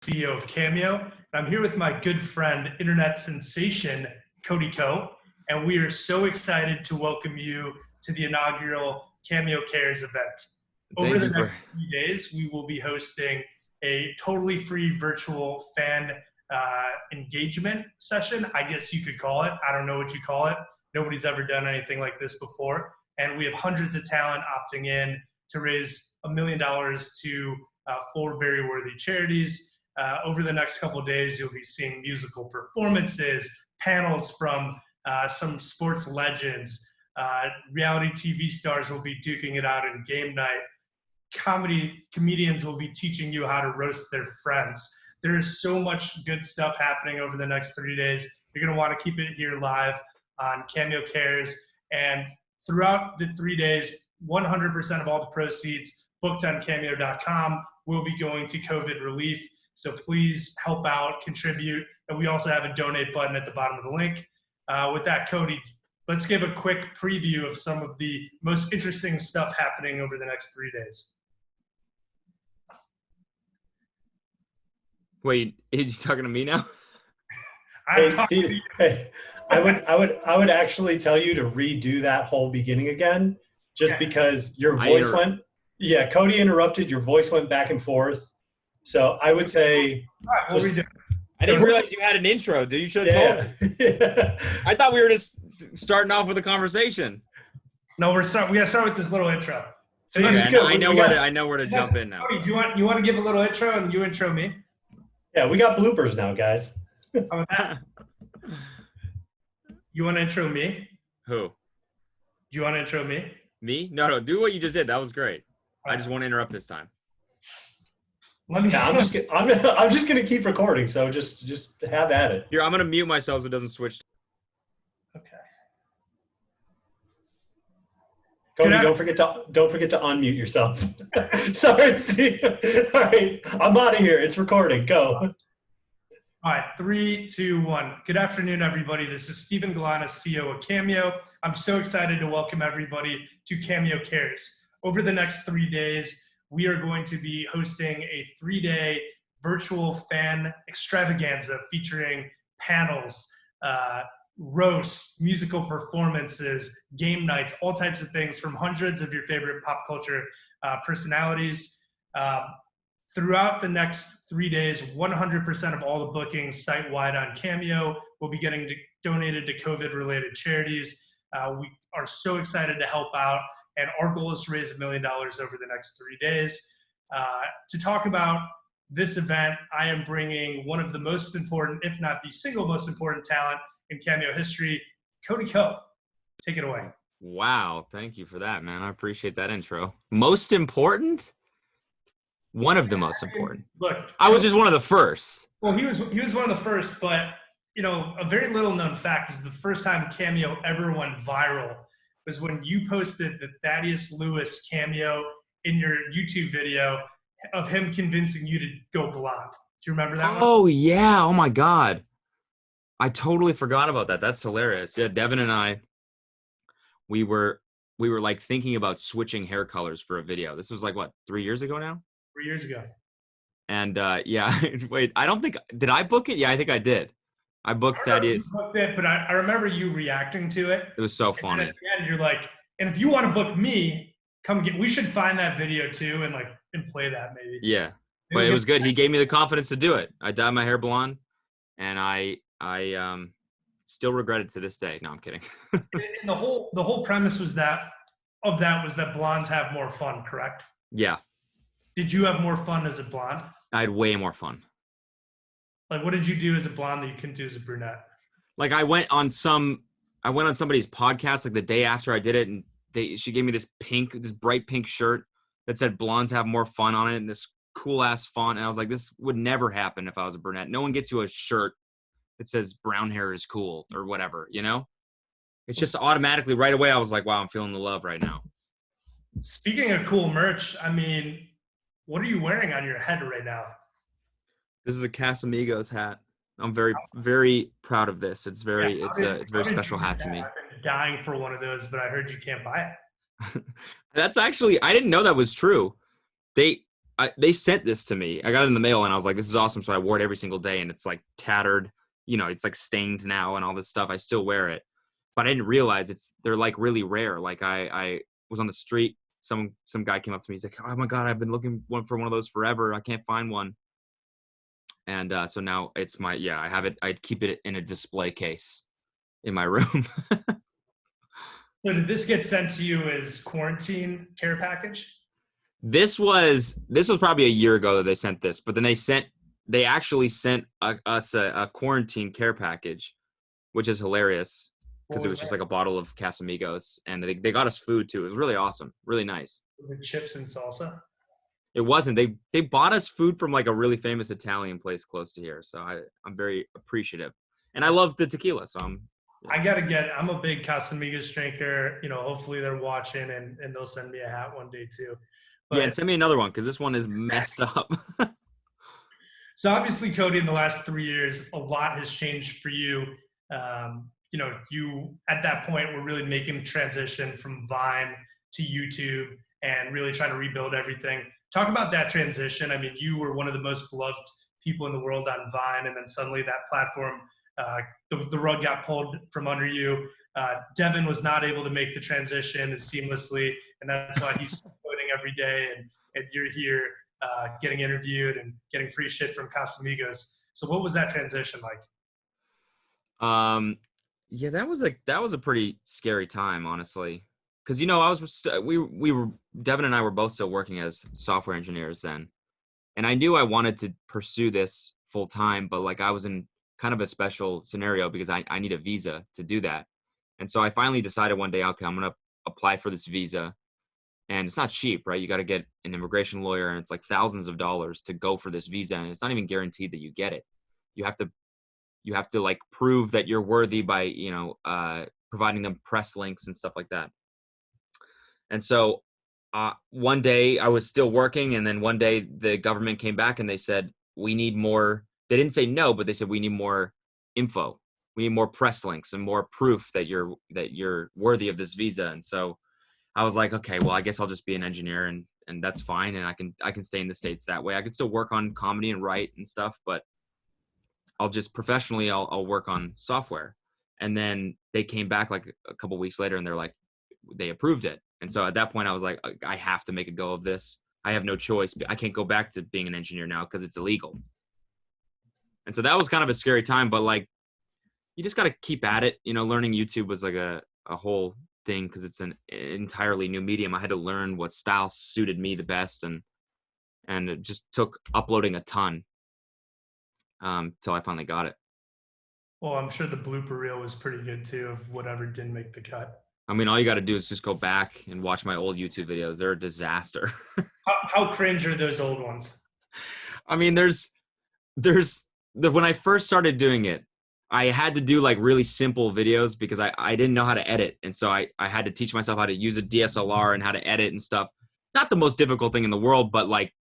CEO of Cameo. And I'm here with my good friend, internet sensation, Cody Ko. And we are so excited to welcome you to the inaugural Cameo Cares event. Over the next 3 days, we will be hosting a totally free virtual fan engagement session, I guess you could call it. I don't know what you call it. Nobody's ever done anything like this before. And we have hundreds of talent opting in to raise $1 million to 4 very worthy charities. Over the next couple of days, you'll be seeing musical performances, panels from some sports legends. Reality TV stars will be duking it out in game night. Comedians will be teaching you how to roast their friends. There is so much good stuff happening over the next 3 days. You're going to want to keep it here live on Cameo Cares. And throughout the 3 days, 100% of all the proceeds booked on cameo.com will be going to COVID relief. So please help out, contribute. And we also have a donate button at the bottom of the link. With that, Cody, let's give a quick preview of some of the most interesting stuff happening over the next 3 days. Wait, is you talking to me now? Hey, Steve. Hey, I would actually tell you to redo that whole beginning again, just because your voice went. Yeah, Cody interrupted. Your voice went back and forth. So I would say. All right, we'll redo it. I didn't realize you had an intro, dude. You should have told me. I thought we were just starting off with a conversation. No, we gotta start with this little intro. So I know where to jump in now. Cody, you want to give a little intro and you intro me? Yeah, we got bloopers now, guys. How about that? You want to intro me? Who? Do you want to intro me? Me? No, do what you just did. That was great. I just won't interrupt this time. I'm just gonna keep recording, so just have at it. Here, I'm gonna mute myself so it doesn't switch. Okay. Cody, don't forget to unmute yourself. Sorry, see. All right, I'm out of here. It's recording. Go. All right, 3, 2, 1. Good afternoon, everybody. This is Stephen Galana, CEO of Cameo. I'm so excited to welcome everybody to Cameo Cares. Over the next 3 days, we are going to be hosting a 3-day virtual fan extravaganza featuring panels, roasts, musical performances, game nights, all types of things from hundreds of your favorite pop culture personalities. Throughout the next 3 days, 100% of all the bookings site-wide on Cameo will be getting donated to COVID-related charities. We are so excited to help out, and our goal is to raise $1 million over the next 3 days. To talk about this event, I am bringing one of the most important, if not the single most important talent in Cameo history, Cody Ko. Take it away. Wow, thank you for that, man. I appreciate that intro. Most important? One of the most important. Look, I was just one of the first. Well, he was one of the first, but you know, a very little known fact is the first time Cameo ever went viral was when you posted the Thaddeus Lewis cameo in your YouTube video of him convincing you to go blonde. Do you remember that one? Oh yeah. Oh my God. I totally forgot about that. That's hilarious. Yeah, Devin and I, we were like thinking about switching hair colors for a video. This was like what, 3 years ago now? 3 years ago. And yeah, wait, I don't think, did I book it? Yeah, I think I did. I booked Thaddeus. You booked it, but I remember you reacting to it. It was so funny. And at the end, you're like, and if you want to book me, we should find that video too and play that maybe. Yeah, but it was good. He gave me the confidence to do it. I dyed my hair blonde, and I still regret it to this day. No, I'm kidding. And the whole premise was that blondes have more fun, correct? Yeah. Did you have more fun as a blonde? I had way more fun. Like, what did you do as a blonde that you couldn't do as a brunette? Like, I went on somebody's podcast like the day after I did it, and she gave me this bright pink shirt that said "Blondes have more fun" on it, and this cool ass font. And I was like, this would never happen if I was a brunette. No one gets you a shirt that says brown hair is cool or whatever, you know? It's just automatically right away. I was like, wow, I'm feeling the love right now. Speaking of cool merch, I mean, what are you wearing on your head right now? This is a Casamigos hat. I'm very, very proud of this. It's very special hat to me. I've been dying for one of those, but I heard you can't buy it. That's actually, I didn't know that was true. they sent this to me. I got it in the mail and I was like, this is awesome. So I wore it every single day and it's like tattered, it's like stained now and all this stuff. I still wear it, but I didn't realize they're like really rare. Like I was on the street. Some guy came up to me. He's like, oh my God, I've been looking for one of those forever. I can't find one. And so now it's I have it. I'd keep it in a display case in my room. So did this get sent to you as quarantine care package? This was probably a year ago that they sent this, but then they actually sent us a quarantine care package, which is hilarious because it was just like a bottle of Casamigos, and they got us food too. It was really awesome, really nice. Was it chips and salsa? It wasn't. They bought us food from like a really famous Italian place close to here, so I'm very appreciative, and I love the tequila, so I'm a big Casamigos drinker. Hopefully they're watching and they'll send me a hat one day too. But, and send me another one because this one is messed up. So obviously, Cody, in the last 3 years, a lot has changed for you. You at that point were really making the transition from Vine to YouTube and really trying to rebuild everything. Talk about that transition. I mean, you were one of the most beloved people in the world on Vine, and then suddenly that platform, the rug got pulled from under you. Devin was not able to make the transition as seamlessly, and that's why he's coding every day, and you're here getting interviewed and getting free shit from Casamigos. So what was that transition like? Yeah, that was a pretty scary time, honestly. Because Devin and I were both still working as software engineers then, and I knew I wanted to pursue this full time, but like I was in kind of a special scenario because I need a visa to do that, and so I finally decided one day, okay, I'm gonna apply for this visa, and it's not cheap, right? You got to get an immigration lawyer, and it's like thousands of dollars to go for this visa, and it's not even guaranteed that you get it. You have to like prove that you're worthy by providing them press links and stuff like that. And so one day I was still working, and then one day the government came back and they said, we need more. They didn't say no, but they said we need more info. We need more press links and more proof that you're worthy of this visa. And so I was like, okay, well, I guess I'll just be an engineer, and that's fine, and I can stay in the States that way. I can still work on comedy and write and stuff, but I'll just professionally I'll work on software. And then they came back like a couple weeks later, and they're like, they approved it. And so at that point I was like, I have to make a go of this. I have no choice. I can't go back to being an engineer now because it's illegal. And so that was kind of a scary time, but like, you just got to keep at it. Learning YouTube was like a whole thing because it's an entirely new medium. I had to learn what style suited me the best, and it just took uploading a ton till I finally got it. Well, I'm sure the blooper reel was pretty good too of whatever didn't make the cut. I mean, all you got to do is just go back and watch my old YouTube videos. They're a disaster. How cringe are those old ones? I mean, when I first started doing it, I had to do like really simple videos because I didn't know how to edit. And so I had to teach myself how to use a DSLR and how to edit and stuff. Not the most difficult thing in the world, but like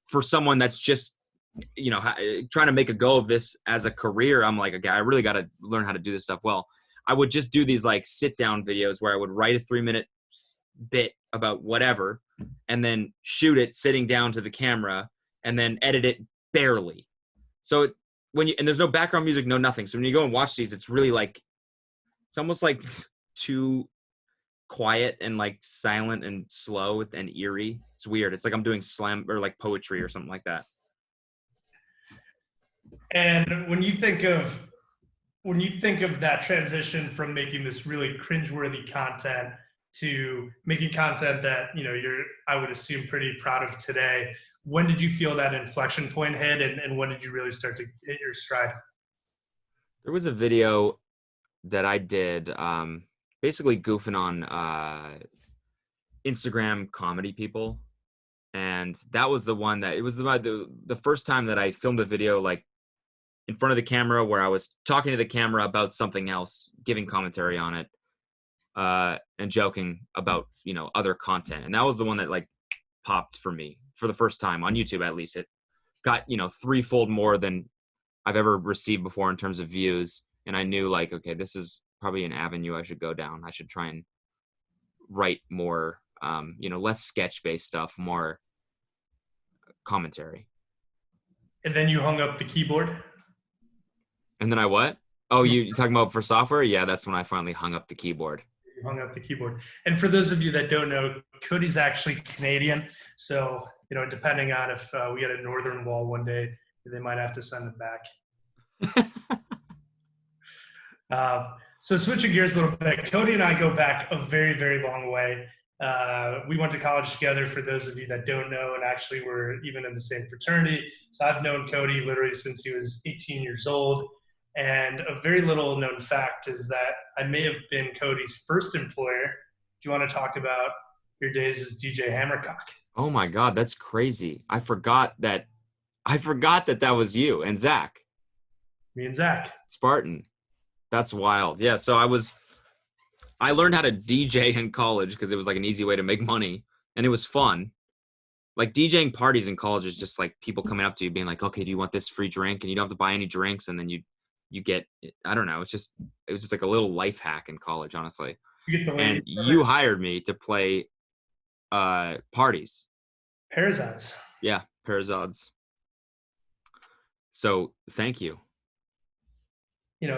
for someone that's just, trying to make a go of this as a career, I'm like, okay, I really got to learn how to do this stuff well. I would just do these like sit down videos where I would write a 3-minute bit about whatever and then shoot it sitting down to the camera and then edit it barely. So and there's no background music, no nothing. So when you go and watch these, it's really like, it's almost like too quiet and like silent and slow and eerie. It's weird. It's like I'm doing slam or like poetry or something like that. And when you think of that transition from making this really cringeworthy content to making content that you're, I would assume, pretty proud of today, when did you feel that inflection point hit, and when did you really start to hit your stride? There was a video that I did basically goofing on Instagram comedy people, and that was the one that it was the first time that I filmed a video like in front of the camera where I was talking to the camera about something else, giving commentary on it, and joking about, other content. And that was the one that like popped for me for the first time on YouTube. At least it got, 3-fold more than I've ever received before in terms of views. And I knew like, okay, this is probably an avenue I should go down. I should try and write more, less sketch based stuff, more commentary. And then you hung up the keyboard? And then I what? Oh, you talking about for software? Yeah, that's when I finally hung up the keyboard. You hung up the keyboard. And for those of you that don't know, Cody's actually Canadian. So, depending on if we get a northern wall one day, they might have to send it back. So switching gears a little bit, Cody and I go back a very, very long way. We went to college together, for those of you that don't know, and actually we're even in the same fraternity. So I've known Cody literally since he was 18 years old. And a very little known fact is that I may have been Cody's first employer. Do you want to talk about your days as DJ Hammercock? Oh my God, that's crazy. I forgot that that was you and Zach. Me and Zach. Spartan. That's wild. Yeah, so I learned how to DJ in college because it was like an easy way to make money, and it was fun. Like DJing parties in college is just like people coming up to you being like, okay, do you want this free drink? And you don't have to buy any drinks, and then you get, I don't know, it was just like a little life hack in college, honestly. And you hired me to play parties. Parazods. Yeah, Parazods. So thank you.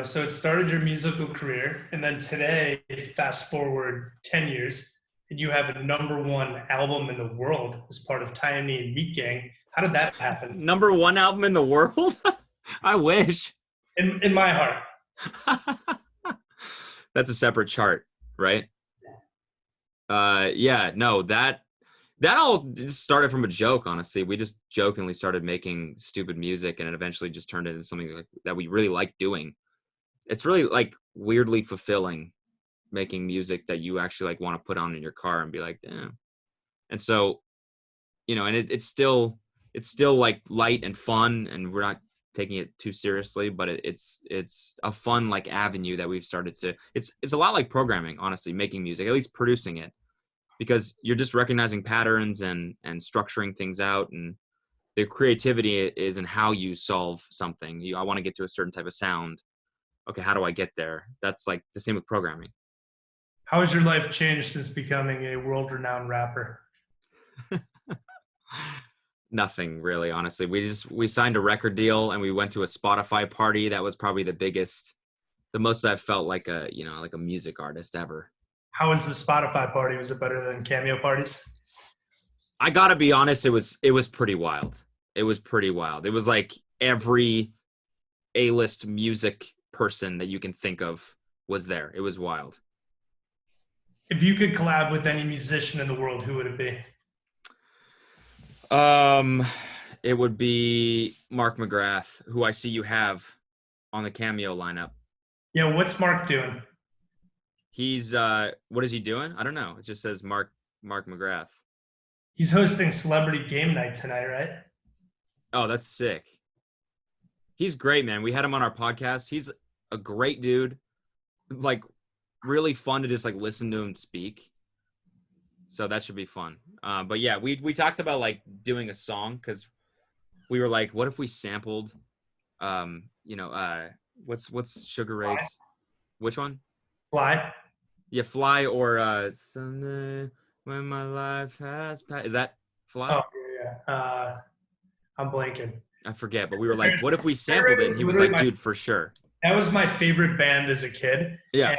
So it started your musical career, and then today, fast forward 10 years, and you have a #1 album in the world as part of Tiny and Meat Gang. How did that happen? #1 album in the world? I wish. In my heart. That's a separate chart, right? Yeah, no, that all just started from a joke, honestly. We just jokingly started making stupid music, and it eventually just turned into something like that we really like doing. It's really like weirdly fulfilling making music that you actually like want to put on in your car and be like, damn. And so, and it's still like light and fun, and we're not taking it too seriously, but it's a fun like avenue that we've started to, it's a lot like programming, honestly, making music, at least producing it, because you're just recognizing patterns and structuring things out, and the creativity is in how you solve something. I want to get to a certain type of sound. Okay, how do I get there? That's like the same with programming. How has your life changed since becoming a world-renowned rapper? Nothing really, honestly. We signed a record deal, and we went to a Spotify party. That was probably the most I've felt like a music artist ever. How was the Spotify party? Was it better than Cameo parties? I gotta be honest, it was pretty wild. It was pretty wild. It was like every A-list music person that you can think of was there. It was wild. If you could collab with any musician in the world, who would it be? It would be Mark McGrath, who I see you have on the Cameo lineup. Yeah, what's Mark doing? He's what is he doing? I don't know. It just says Mark McGrath. He's hosting Celebrity Game Night tonight, right? Oh, that's sick. He's great, man. We had him on our podcast. He's a great dude. Like really fun to just like listen to him speak. So that should be fun. But yeah, we talked about like doing a song, because we were like, what if we sampled what's Sugar Ray's? Fly. Which one? Fly. Yeah, Fly, or Someday When My Life Has Passed. Is that Fly? Oh yeah. I'm blanking. I forget, but we were like, what if we sampled it? And he was like, dude, for sure. That was my favorite band as a kid. Yeah. And,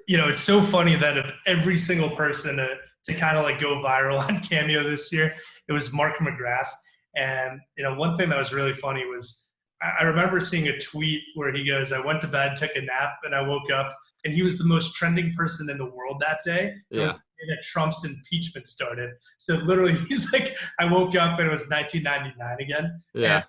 it's so funny that of every single person to kind of like go viral on Cameo this year, it was Mark McGrath. And, one thing that was really funny was I remember seeing a tweet where he goes, I went to bed, took a nap, and I woke up, and he was the most trending person in the world that day. It was the day that Trump's impeachment started. So literally he's like, I woke up and it was 1999 again. Yeah. And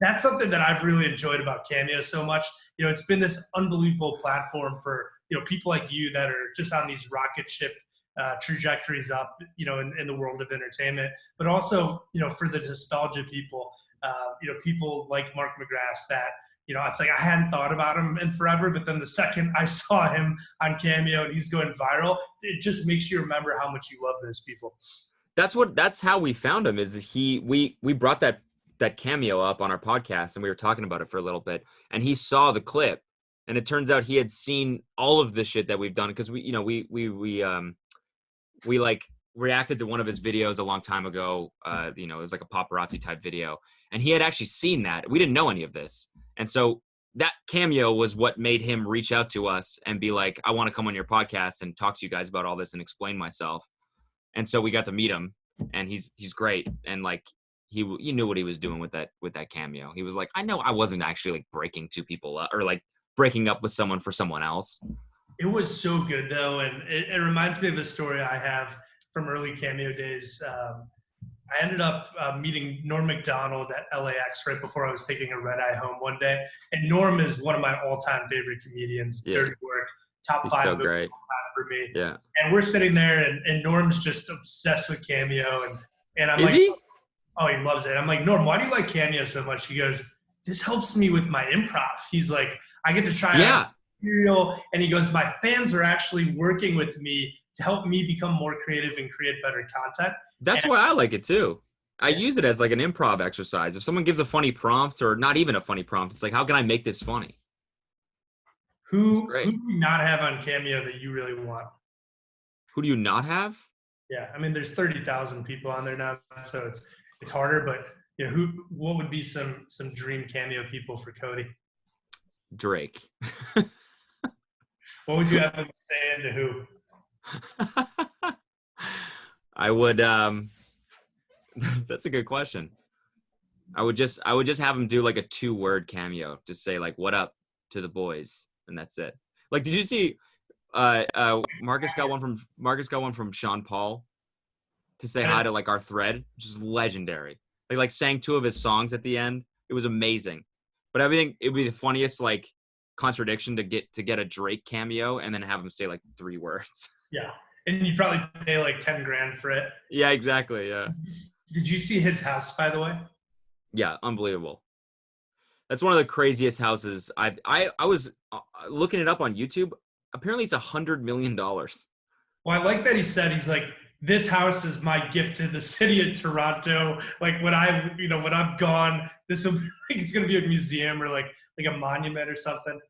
that's something that I've really enjoyed about Cameo so much. It's been this unbelievable platform for, people like you that are just on these rocket ship trajectories up, in the world of entertainment, but also, for the nostalgia people, people like Mark McGrath that, it's like I hadn't thought about him in forever, but then the second I saw him on Cameo and he's going viral, it just makes you remember how much you love those people. That's how we found him. Is we brought that Cameo up on our podcast, and we were talking about it for a little bit, and he saw the clip, and it turns out he had seen all of the shit that we've done, because we like reacted to one of his videos a long time ago. It was like a paparazzi type video, and he had actually seen that. We didn't know any of this, and so that cameo was what made him reach out to us and be like, I want to come on your podcast and talk to you guys about all this and explain myself. And so we got to meet him, and he's great. And like, he knew what he was doing with that cameo. He was like, I know I wasn't actually like breaking two people up or like breaking up with someone for someone else. It was so good though. And it reminds me of a story I have from early Cameo days. I ended up meeting Norm Macdonald at LAX right before I was taking a red eye home one day. And Norm is one of my all-time favorite comedians. Yeah. Dirty Work, top He's 5 so of great. all time for me. Yeah. And we're sitting there, and Norm's just obsessed with Cameo. And I'm is like, he? Oh, he loves it. I'm like, Norm, why do you like Cameo so much? He goes, this helps me with my improv. He's like, I get to try out material. And he goes, my fans are actually working with me to help me become more creative and create better content. That's why I like it too. I use it as like an improv exercise. If someone gives a funny prompt or not even a funny prompt, it's like, how can I make this funny? Who do you not have on Cameo that you really want? Who do you not have? Yeah, I mean, there's 30,000 people on there now, so it's harder. But what would be some dream Cameo people for Cody? Drake. What would you have him say into who? I would. That's a good question. I would just have him do like a 2-word cameo. Just say like, "What up" to the boys, and that's it. Like, did you see? Marcus got one from Sean Paul to say hi to like our thread, which is legendary. They like sang 2 of his songs at the end. It was amazing. But I think it would be the funniest like contradiction to get a Drake cameo and then have him say like 3 words. Yeah, and you'd probably pay like $10,000 for it. Yeah, exactly. Yeah. Did you see his house, by the way? Yeah, unbelievable. That's one of the craziest houses. I was looking it up on YouTube. Apparently, it's $100 million. Well, I like that he said, he's like, this house is my gift to the city of Toronto. Like when I'm gone, this will be like, it's gonna be a museum or like a monument or something.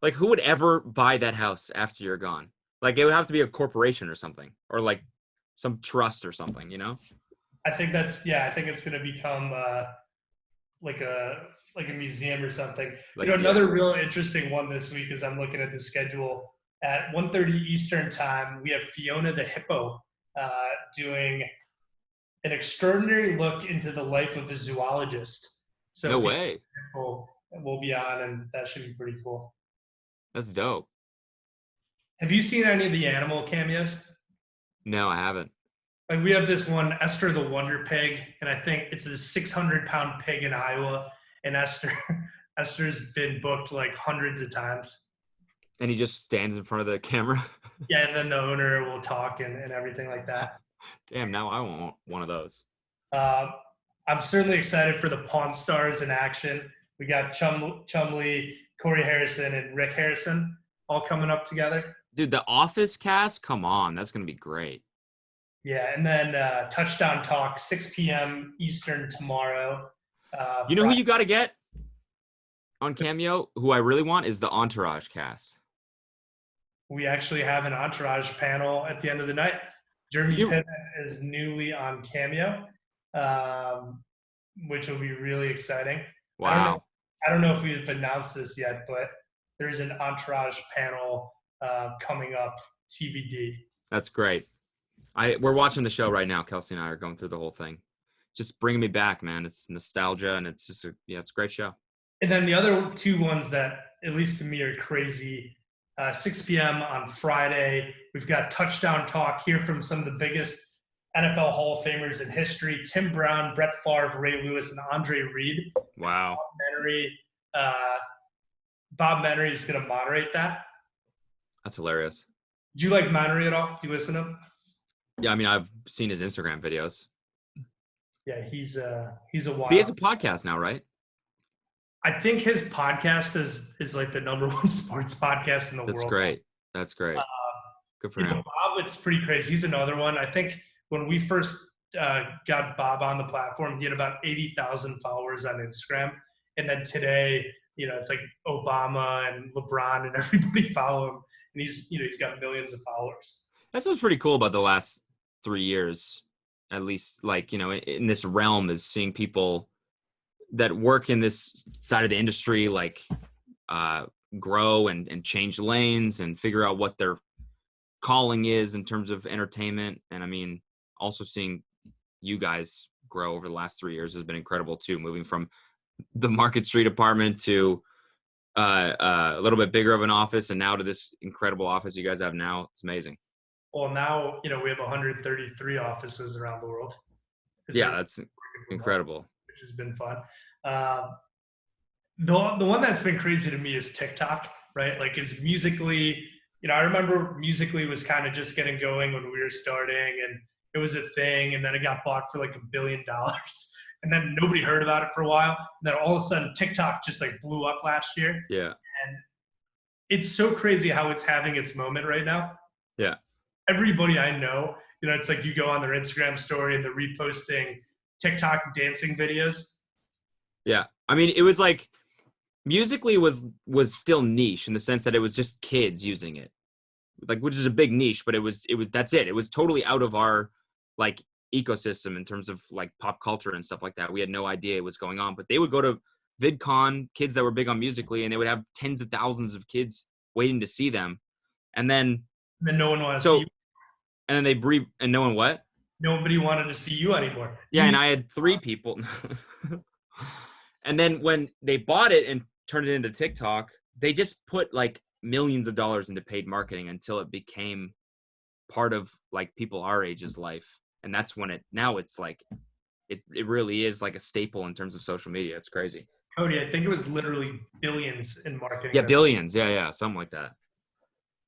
Like, who would ever buy that house after you're gone? Like, it would have to be a corporation or something, or like some trust or something, you know? I think it's going to become like a museum or something. Like, another real interesting one this week is I'm looking at the schedule at 1:30 Eastern time. We have Fiona the Hippo doing an extraordinary look into the life of a zoologist. So no way. We'll be on, and that should be pretty cool. That's dope. Have you seen any of the animal cameos? No, I haven't. Like we have this one, Esther the Wonder Pig, and I think it's a 600-pound pig in Iowa. And Esther's been booked like hundreds of times. And he just stands in front of the camera? Yeah, and then the owner will talk and everything like that. Damn, now I want one of those. I'm certainly excited for the Pawn Stars in action. We got Chumley, Corey Harrison, and Rick Harrison all coming up together. Dude, the Office cast? Come on, that's going to be great. Yeah, and then Touchdown Talk, 6 p.m. Eastern tomorrow. You know who you got to get on Cameo? Who I really want is the Entourage cast. We actually have an Entourage panel at the end of the night. Jeremy Piven is newly on Cameo, which will be really exciting. Wow. I don't know if we've announced this yet, but there's an Entourage panel coming up, TBD. That's great. We're watching the show right now. Kelsey and I are going through the whole thing. Just bringing me back, man. It's nostalgia, and it's just it's a great show. And then the other 2 ones that, at least to me, are crazy. 6 p.m. on Friday, we've got Touchdown Talk here from some of the biggest NFL Hall of Famers in history: Tim Brown, Brett Favre, Ray Lewis, and Andre Reed. Wow. Bob Menery is going to moderate that. That's hilarious. Do you like Menery at all? Do you listen to him? Yeah, I mean, I've seen his Instagram videos. Yeah, he's a wild. He has a podcast now, right? I think his podcast is like the #1 sports podcast in the world. That's great. That's great. Good for him. Bob, it's pretty crazy. He's another one. I think when we first got Bob on the platform, he had about 80,000 followers on Instagram. And then today, it's like Obama and LeBron and everybody follow him. And he's got millions of followers. That's what's pretty cool about the last 3 years, at least, like, you know, in this realm, is seeing people that work in this side of the industry, like, grow and change lanes and figure out what their calling is in terms of entertainment. And I mean, also seeing you guys grow over the last 3 years has been incredible too, moving from the Market Street apartment to a little bit bigger of an office, and now to this incredible office you guys have now. It's amazing. Well, now, you know, we have 133 offices around the world. Yeah, that's incredible. Which has been fun. The one that's been crazy to me is TikTok, right? Like, is Musically, you know, I remember Musically was kind of just getting going when we were starting, and it was a thing, and then it got bought for like $1 billion. And then nobody heard about it for a while. And then all of a sudden TikTok just like blew up last year. Yeah. And it's so crazy how it's having its moment right now. Yeah. Everybody I know, you know, it's like you go on their Instagram story and they're reposting TikTok dancing videos. Yeah. I mean, it was like Musically was still niche in the sense that it was just kids using it. Like, which is a big niche, but it was that's it. It was totally out of our like ecosystem in terms of like pop culture and stuff like that. We had no idea it was going on, but they would go to VidCon, kids that were big on Musically, and they would have tens of thousands of kids waiting to see them. And then no one wanted to see you. And then and no one what? Nobody wanted to see you anymore. Yeah, and I had 3 people. And then when they bought it and turned it into TikTok, they just put like millions of dollars into paid marketing until it became part of like people our age's life. And that's when it's like, it really is like a staple in terms of social media. It's crazy. Cody, I think it was literally billions in marketing. Yeah, billions. Yeah, something like that.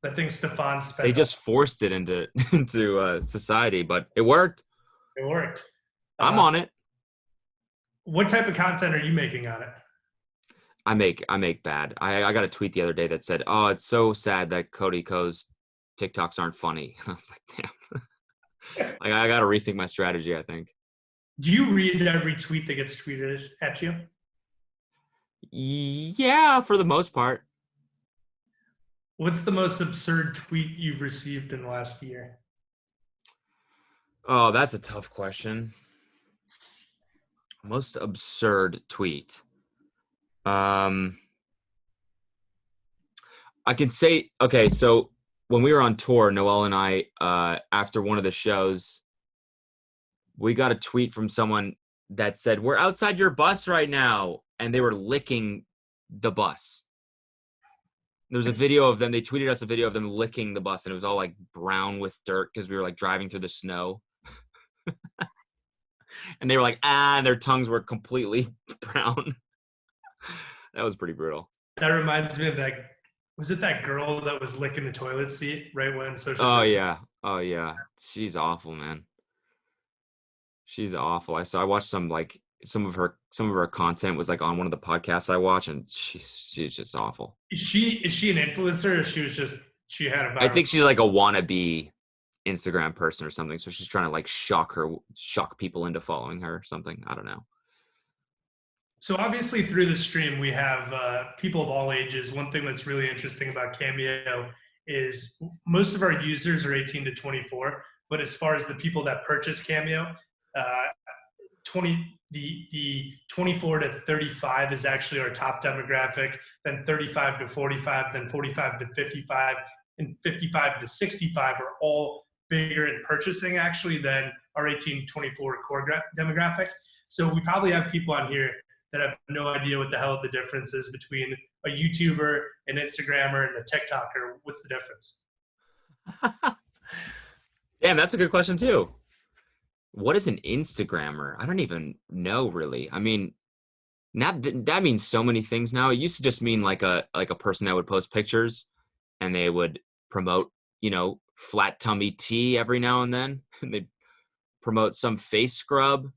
I think Stefan spent. They just forced it into society, but it worked. It worked. I'm on it. What type of content are you making on it? I make bad. I got a tweet the other day that said, "Oh, it's so sad that Cody Ko's TikToks aren't funny." I was like, damn. Like, I got to rethink my strategy, I think. Do you read every tweet that gets tweeted at you? Yeah, for the most part. What's the most absurd tweet you've received in the last year? Oh, that's a tough question. Most absurd tweet. I can say, okay, so when we were on tour, Noel and I, after one of the shows, we got a tweet from someone that said, "We're outside your bus right now." And they were licking the bus. There was a video of them. They tweeted us a video of them licking the bus, and it was all like brown with dirt because we were like driving through the snow. And they were like, and their tongues were completely brown. That was pretty brutal. That reminds me of that. Was it that girl that was licking the toilet seat right when social? Oh yeah. She's awful, man. She's awful. I watched some of her content was like on one of the podcasts I watch, and she's just awful. Is she an influencer, or she had a viral? I think she's like a wannabe Instagram person or something. So she's trying to like shock people into following her or something. I don't know. So obviously through the stream, we have people of all ages. One thing that's really interesting about Cameo is most of our users are 18 to 24, but as far as the people that purchase Cameo, the 24 to 35 is actually our top demographic, then 35 to 45, then 45 to 55, and 55 to 65 are all bigger in purchasing actually than our 18 to 24 core demographic. So we probably have people on here that have no idea what the hell the difference is between a YouTuber, an Instagrammer, and a TikToker. What's the difference? Damn, that's a good question too. What is an Instagrammer? I don't even know really. I mean, that means so many things now. It used to just mean like a person that would post pictures and they would promote, you know, flat tummy tea every now and then. And they'd promote some face scrub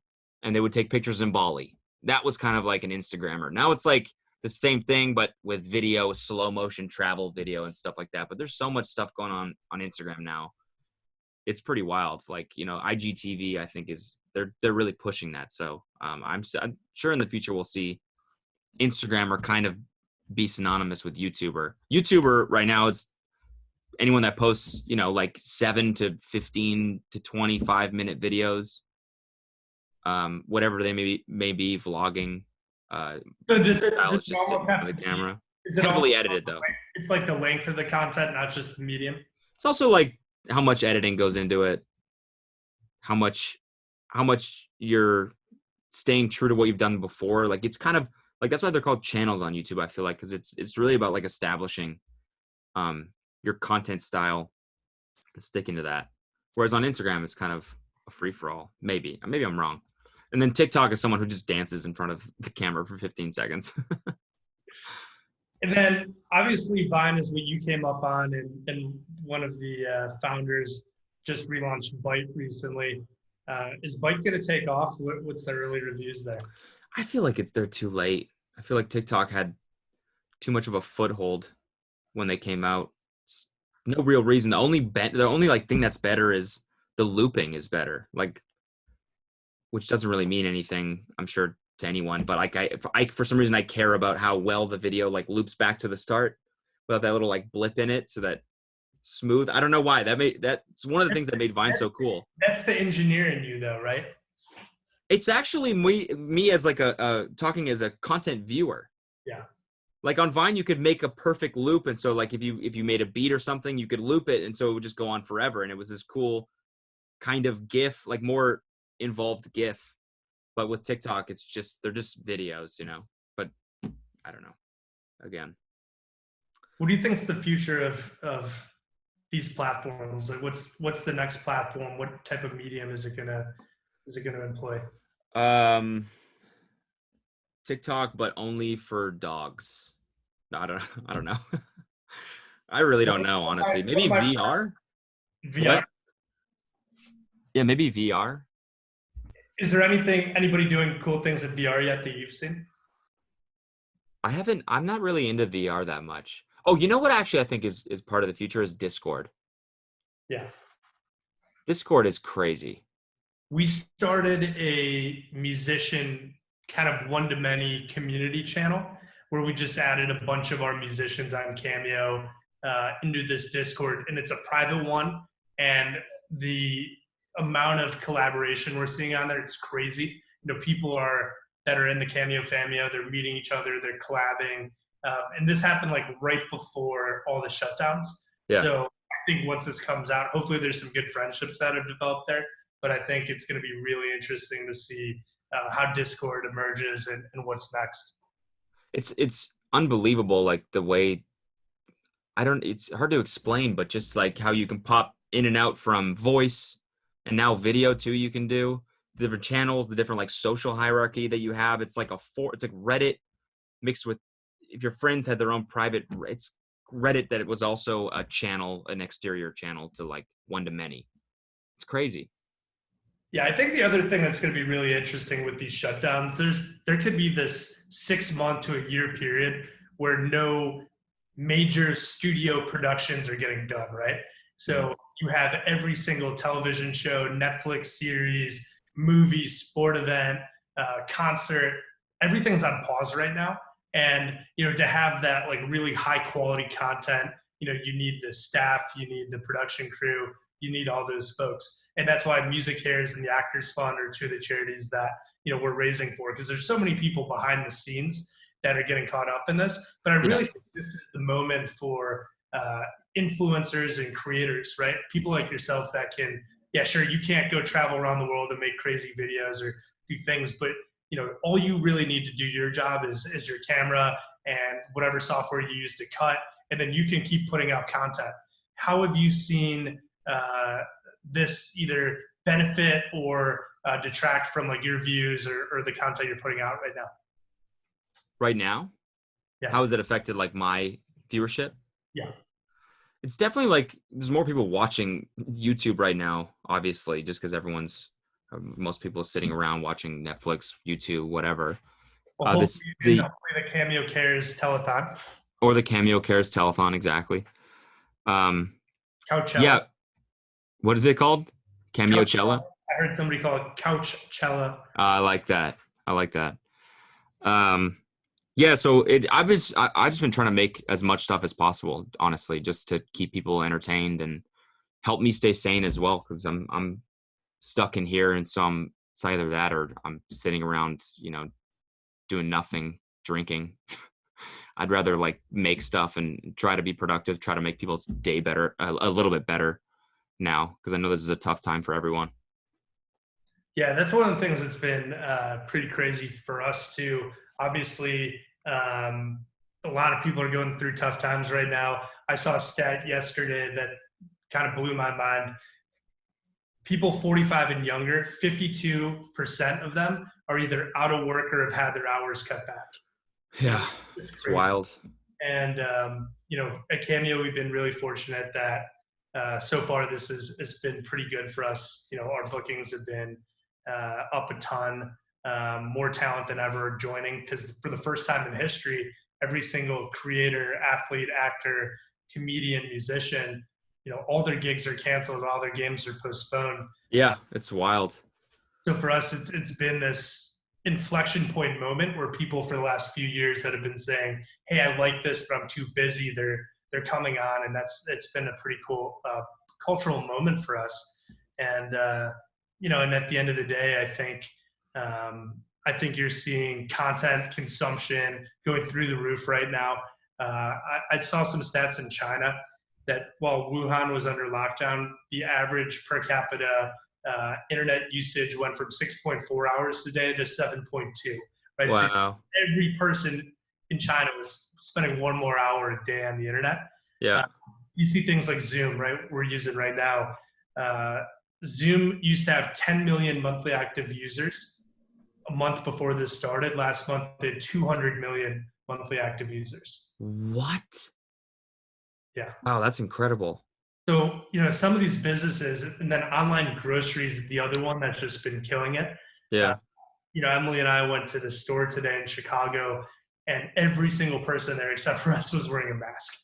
and they would take pictures in Bali. That was kind of like an Instagrammer. Now it's like the same thing, but with video, slow motion travel video and stuff like that. But there's so much stuff going on Instagram now. It's pretty wild. Like, you know, IGTV, I think they're really pushing that. So I'm sure in the future we'll see Instagrammer kind of be synonymous with YouTuber. YouTuber right now is anyone that posts, like 7 to 15 to 25 minute videos, whatever they may be vlogging. So does it Style is just sitting in front of the camera. Is it heavily edited though? It's like the length of the content, not just the medium. It's also like how much editing goes into it, how much you're staying true to what you've done before. Like it's kind of like, that's why they're called channels on YouTube, I feel like, because it's really about like establishing your content style and sticking to that. Whereas on Instagram, it's kind of a free for all. Maybe I'm wrong. And then TikTok is someone who just dances in front of the camera for 15 seconds. And then obviously Vine is what you came up on, and one of the founders just relaunched Byte recently. Is Byte going to take off? What's the early reviews there? I feel like they're too late. I feel like TikTok had too much of a foothold when they came out. No real reason. The only like thing that's better is the looping is better. Like, which doesn't really mean anything, I'm sure, to anyone. But like I for some reason I care about how well the video like loops back to the start without that little like blip in it, so that it's smooth. I don't know why. That's one of the things that made Vine so cool. That's the engineer in you, though, right? It's actually me as like a talking as a content viewer. Yeah. Like on Vine, you could make a perfect loop, and so like if you made a beat or something, you could loop it, and so it would just go on forever, and it was this cool kind of GIF, like more involved GIF. But with TikTok, they're just videos, But I don't know. Again, what do you think is the future of these platforms? Like, what's the next platform? What type of medium is it gonna employ? TikTok, but only for dogs. No, I don't know. I really don't know, honestly. Maybe VR. VR. What? Yeah, maybe VR. Is there anybody doing cool things with VR yet that you've seen? I'm not really into VR that much. Oh, you know what actually I think is part of the future is Discord. Yeah. Discord is crazy. We started a musician kind of one-to-many community channel where we just added a bunch of our musicians on Cameo into this Discord, and it's a private one. And the amount of collaboration we're seeing on there, it's crazy. People that are in the Cameo family, they're meeting each other, they're collabing. And this happened like right before all the shutdowns. Yeah. So I think once this comes out, hopefully there's some good friendships that have developed there. But I think it's going to be really interesting to see how Discord emerges and what's next. It's unbelievable, like the way, it's hard to explain, but just like how you can pop in and out from voice and now video too. You can do the different channels, the different like social hierarchy that you have. It's like it's like Reddit mixed with, if your friends had their own private, it's Reddit that it was also a channel, an exterior channel to like one-to-many. It's crazy. Yeah, I think the other thing that's going to be really interesting with these shutdowns, there could be this 6 month to a year period where no major studio productions are getting done, right? So you have every single television show, Netflix series, movie, sport event, concert, everything's on pause right now. And, to have that like really high quality content, you need the staff, you need the production crew, you need all those folks. And that's why Music Cares and the Actors Fund are two of the charities that, we're raising for, because there's so many people behind the scenes that are getting caught up in this. But I really think this is the moment for influencers and creators, right? People like yourself that can, yeah, sure, you can't go travel around the world and make crazy videos or do things, but all you really need to do your job is your camera and whatever software you use to cut, and then you can keep putting out content. How have you seen this either benefit or detract from like your views or the content you're putting out right now? Right now? Yeah. How has it affected like my viewership? Yeah. It's definitely like there's more people watching YouTube right now, obviously, just because most people are sitting around watching Netflix, YouTube, whatever. Well, the Cameo Cares telethon. Or the Cameo Cares telethon, exactly. Couchella. Yeah. What is it called? Cameo-cella? I heard somebody call it Couchella. I like that. Yeah, so I've just been trying to make as much stuff as possible, honestly, just to keep people entertained and help me stay sane as well, because I'm stuck in here, and so it's either that or I'm sitting around, doing nothing, drinking. I'd rather like make stuff and try to be productive, try to make people's day better, a little bit better now, because I know this is a tough time for everyone. Yeah, that's one of the things that's been pretty crazy for us too. Obviously, a lot of people are going through tough times right now. I saw a stat yesterday that kind of blew my mind. People 45 and younger, 52% of them are either out of work or have had their hours cut back. Yeah, it's wild. And, at Cameo, we've been really fortunate that so far this has been pretty good for us. Our bookings have been up a ton, more talent than ever joining, because for the first time in history, every single creator, athlete, actor, comedian, musician, all their gigs are canceled, all their games are postponed. Yeah, it's wild. So for us, it's been this inflection point moment where people for the last few years that have been saying, "Hey, I like this, but I'm too busy." They're coming on, and it's been a pretty cool cultural moment for us. And and at the end of the day, I think you're seeing content consumption going through the roof right now. I saw some stats in China that while Wuhan was under lockdown, the average per capita internet usage went from 6.4 hours a day to 7.2. Right? Wow. So every person in China was spending one more hour a day on the internet. Yeah. You see things like Zoom, right? We're using right now. Zoom used to have 10 million monthly active users a month before this started. Last month, they had 200 million monthly active users. What? Yeah. Wow, that's incredible. So, some of these businesses, and then online groceries is the other one that's just been killing it. Yeah. Emily and I went to the store today in Chicago, and every single person there except for us was wearing a mask.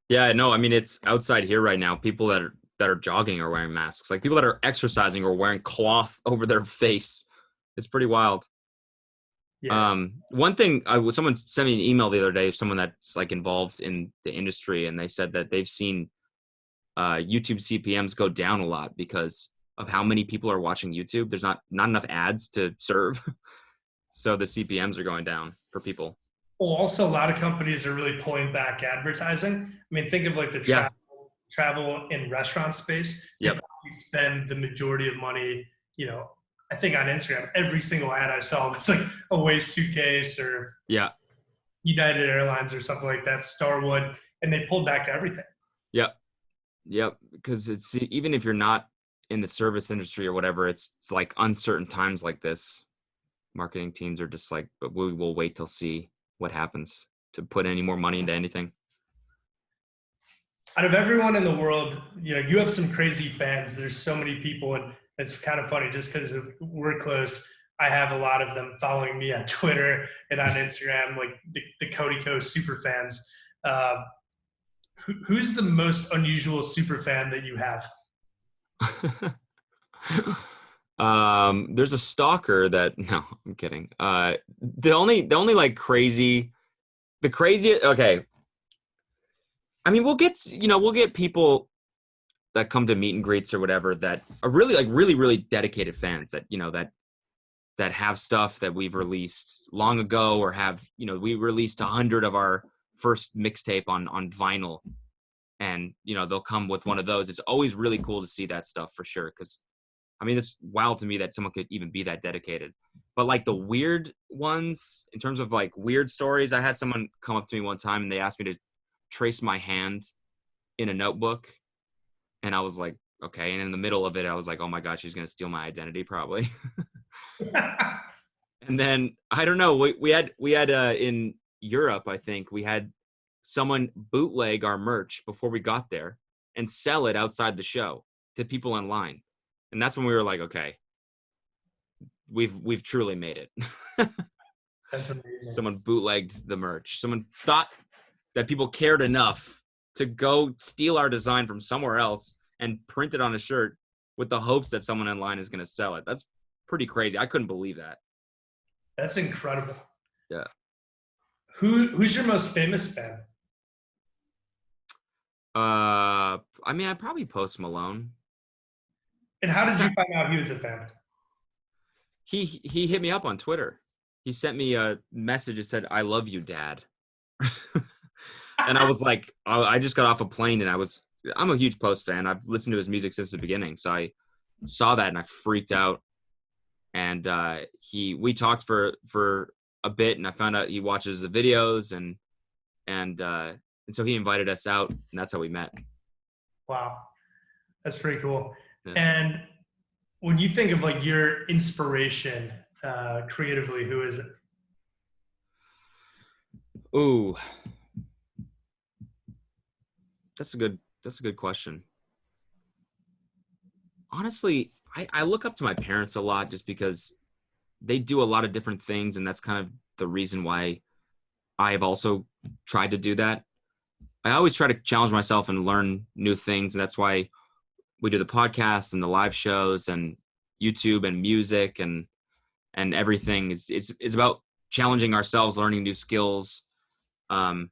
Yeah, no, I mean, it's outside here right now. People that are jogging are wearing masks. Like people that are exercising are wearing cloth over their face. It's pretty wild. Yeah. One thing, someone sent me an email the other day, someone that's like involved in the industry, and they said that they've seen YouTube CPMs go down a lot because of how many people are watching YouTube. There's not enough ads to serve. So the CPMs are going down for people. Well, also a lot of companies are really pulling back advertising. I mean, think of like the travel and restaurant space. They probably spend the majority of money, I think on Instagram, every single ad I saw was like a waste suitcase or United Airlines or something like that, Starwood, and they pulled back everything. Yep. Because it's, even if you're not in the service industry or whatever, it's like uncertain times like this. Marketing teams are just like, but we will wait till see what happens to put any more money into anything. Out of everyone in the world, you have some crazy fans. There's so many people, and it's kind of funny just because we're close. I have a lot of them following me on Twitter and on Instagram, like the Cody Ko super fans. Who's the most unusual super fan that you have? There's a stalker that, no, I'm kidding. The only like crazy, okay. I mean, we'll get people that come to meet and greets or whatever that are really dedicated fans that, that have stuff that we've released long ago, or have, we released 100 of our first mixtape on vinyl, and, they'll come with one of those. It's always really cool to see that stuff for sure. 'Cause I mean, it's wild to me that someone could even be that dedicated. But like the weird ones, in terms of like weird stories, I had someone come up to me one time and they asked me to trace my hand in a notebook. And I was like, okay. And in the middle of it, I was like, oh my God, she's going to steal my identity probably. And then, I don't know, we had in Europe, I think we had someone bootleg our merch before we got there and sell it outside the show to people in line. And that's when we were like, okay, we've truly made it. That's amazing. Someone bootlegged the merch. Someone thought that people cared enough to go steal our design from somewhere else and print it on a shirt with the hopes that someone in line is going to sell it. That's pretty crazy. I couldn't believe that. That's incredible. Yeah. Who's your most famous fan? I mean, I'd probably Post Malone. And how did you find out he was a fan? He hit me up on Twitter. He sent me a message that said, "I love you, Dad." And I was like, I just got off a plane and I'm a huge Post fan. I've listened to his music since the beginning. So I saw that and I freaked out. And we talked for a bit, and I found out he watches the videos, and so he invited us out, and that's how we met. Wow, that's pretty cool. Yeah. And when you think of like your inspiration creatively, who is it? Ooh, that's a good question. Honestly, I look up to my parents a lot just because they do a lot of different things, and that's kind of the reason why I have also tried to do that. I always try to challenge myself and learn new things, and that's why we do the podcast and the live shows and YouTube and music and everything is about challenging ourselves, learning new skills. And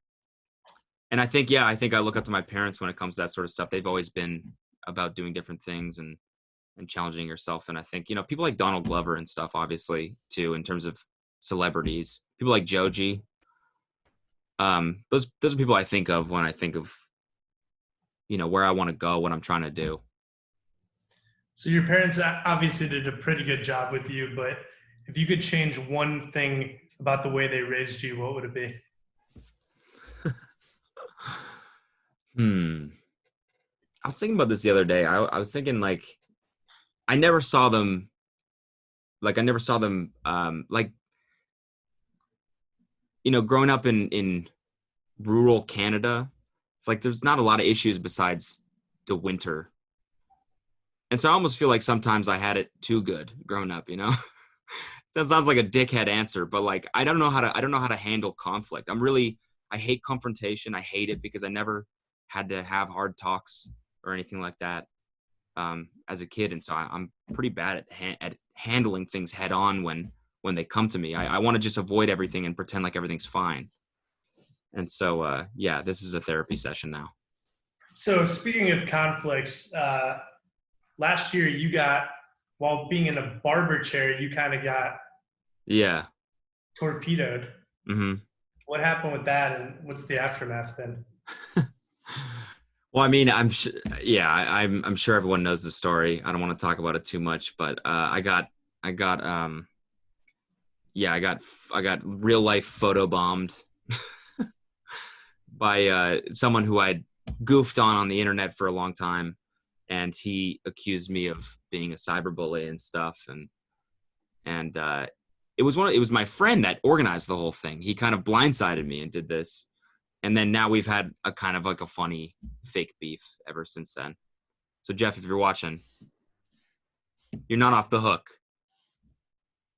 I think I look up to my parents when it comes to that sort of stuff. They've always been about doing different things and challenging yourself. And I think, people like Donald Glover and stuff, obviously, too, in terms of celebrities, people like Joji. Those are people I think of when I think of, where I want to go, what I'm trying to do. So your parents obviously did a pretty good job with you, but if you could change one thing about the way they raised you, what would it be? I was thinking about this the other day. I was thinking I never saw them growing up in rural Canada, it's like there's not a lot of issues besides the winter. And so I almost feel like sometimes I had it too good growing up, That sounds like a dickhead answer, but I don't know how to handle conflict. I hate confrontation. I hate it because I never had to have hard talks or anything like that as a kid. And so I'm pretty bad at handling things head on when they come to me. I want to just avoid everything and pretend like everything's fine. And so, this is a therapy session now. So speaking of conflicts, last year while being in a barber chair, you kind of got torpedoed. Mm-hmm. What happened with that, and what's the aftermath been? Well, I mean, I'm sure everyone knows the story. I don't want to talk about it too much, but I got real life photobombed by someone who I'd goofed on the internet for a long time, and he accused me of being a cyberbully and stuff, and it was my friend that organized the whole thing. He kind of blindsided me and did this. And then now we've had a kind of a funny fake beef ever since then. So Jeff, if you're watching, you're not off the hook.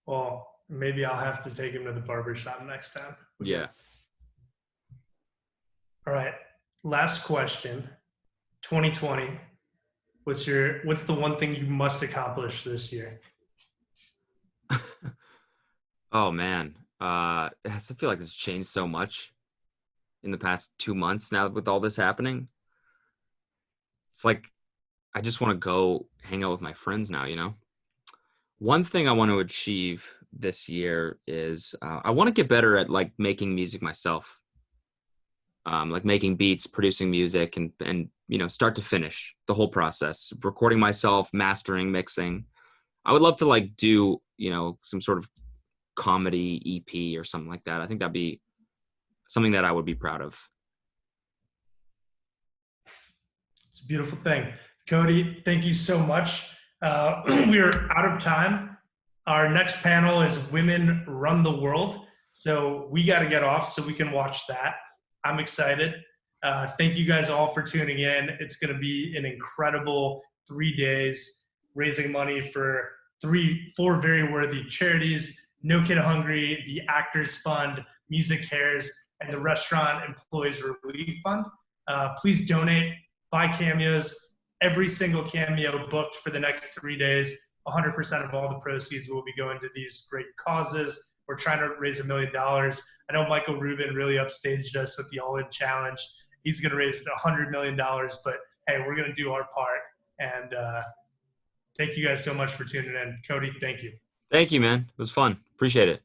Well, maybe I'll have to take him to the barbershop next time. Yeah. All right. Last question. 2020. What's the one thing you must accomplish this year? Oh man. I feel like it's changed so much in the past 2 months now with all this happening. It's like I just want to go hang out with my friends now, One thing I want to achieve this year is I want to get better at making music myself. Making beats, producing music, and start to finish the whole process, recording myself, mastering, mixing. I would love to do some sort of comedy EP or something like that. I think that'd be something that I would be proud of. It's a beautiful thing. Cody, thank you so much. We are out of time. Our next panel is Women Run the World. So we got to get off so we can watch that. I'm excited. Thank you guys all for tuning in. It's going to be an incredible 3 days raising money for 4 very worthy charities: No Kid Hungry, the Actors Fund, Music Cares, and the Restaurant Employees Relief Fund. Please donate, buy cameos. Every single cameo booked for the next 3 days, 100% of all the proceeds will be going to these great causes. We're trying to raise $1 million. I know Michael Rubin really upstaged us with the All-In Challenge. He's going to raise $100 million, but hey, we're going to do our part. And thank you guys so much for tuning in. Cody, thank you. Thank you, man. It was fun. Appreciate it.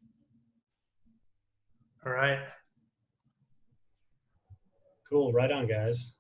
All right. Cool. Right on, guys.